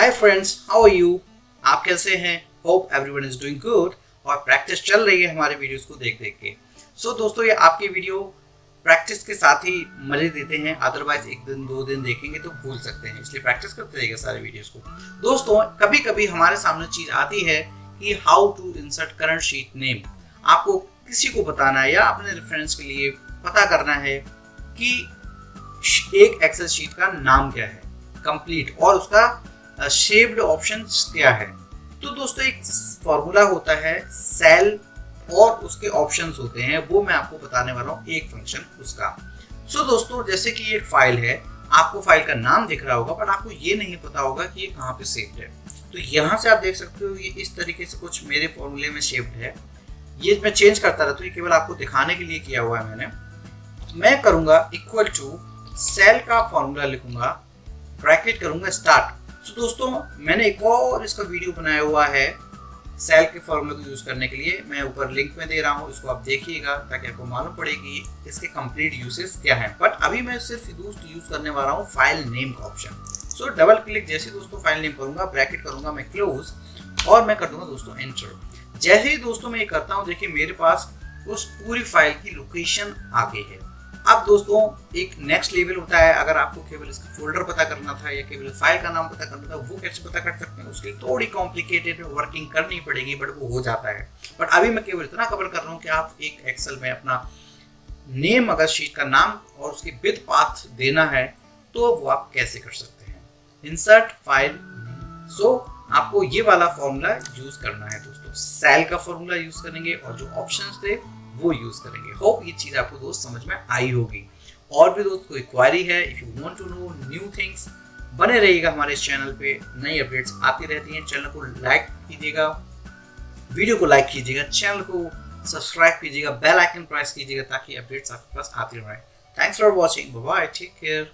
Hi friends, how are you? आप कैसे हैं? Hope everyone is doing good. और प्रैक्टिस चल रही है हमारे वीडियोस को देख देख के। सो दोस्तों, ये आपके वीडियो प्रैक्टिस के साथ ही मजे देते हैं, अदरवाइज एक दिन दो दिन देखेंगे तो भूल सकते हैं, इसलिए प्रैक्टिस करते रहिएगा सारे वीडियोस को। दोस्तों, कभी कभी हमारे सामने चीज आती है कि how to insert current sheet name. आपको किसी को बताना है या अपने रेफरेंस के लिए पता करना है कि एक एक्सेल शीट का नाम क्या है कंप्लीट और उसका शेप्ड ऑप्शंस क्या है। तो दोस्तों, एक फॉर्मूला होता है सेल और उसके ऑप्शंस होते हैं, वो मैं आपको बताने वाला हूँ, एक फंक्शन उसका। सो दोस्तों, जैसे कि एक फाइल है, आपको फाइल का नाम दिख रहा होगा, पर आपको ये नहीं पता होगा कि ये कहाँ पे शेप्ड है। तो यहाँ से आप देख सकते हो, ये इस तरीके से कुछ मेरे फॉर्मूले में शेप्ड है। ये मैं चेंज करता रहता हूँ, ये केवल आपको दिखाने के लिए किया हुआ है मैंने। मैं करूँगा इक्वल टू सेल का फॉर्मूला लिखूंगा, ब्रैकेट करूंगा स्टार्ट। तो दोस्तों, मैंने एक और इसका वीडियो बनाया हुआ है सेल के फॉर्मूले को यूज करने के लिए, मैं ऊपर लिंक में दे रहा हूँ, इसको आप देखिएगा ताकि आपको मालूम पड़े कि इसके कंप्लीट यूसेस क्या हैं। बट अभी मैं सिर्फ दोस्तों यूज करने वाला हूँ फाइल नेम का ऑप्शन। सो डबल क्लिक जैसे दोस्तों फाइल नेम करूंगा, ब्रैकेट करूंगा मैं क्लोज, और मैं कर दूंगा दोस्तों एंटर। जैसे ही दोस्तों मैं ये करता हूँ, देखिए मेरे पास उस पूरी फाइल की लोकेशन आ गई है। अब दोस्तों, एक नेक्स्ट लेवल होता है, अगर आपको केवल इसका फोल्डर पता करना था या केवल फाइल का नाम पता करना था, वो कैसे पता कर सकते हैं, उसकी थोड़ी कॉम्प्लिकेटेड वर्किंग करनी पड़ेगी, बट वो हो जाता है। बट अभी मैं केवल इतना कवर कर रहा हूँ कि आप एक एक्सेल में अपना नेम, अगर शीट का नाम और उसकी विथ पाथ देना है तो वो आप कैसे कर सकते हैं। Insert file. सो आपको ये वाला फॉर्मूला यूज करना है दोस्तों, सेल का फॉर्मूला यूज करेंगे और जो ऑप्शंस थे वो यूज करेंगे। होप ये चीज आपको दोस्त समझ में आई होगी। और भी दोस्त कोई क्वेरी है, if you want to know new things, बने रहिएगा हमारे इस चैनल पे, नई अपडेट्स आती रहती हैं। चैनल को लाइक कीजिएगा, वीडियो को लाइक कीजिएगा, चैनल को सब्सक्राइब कीजिएगा, बेल आइकन प्रेस कीजिएगा ताकि अपडेट्स आपके पास आती रहे। Thanks for watching, bye bye, take care.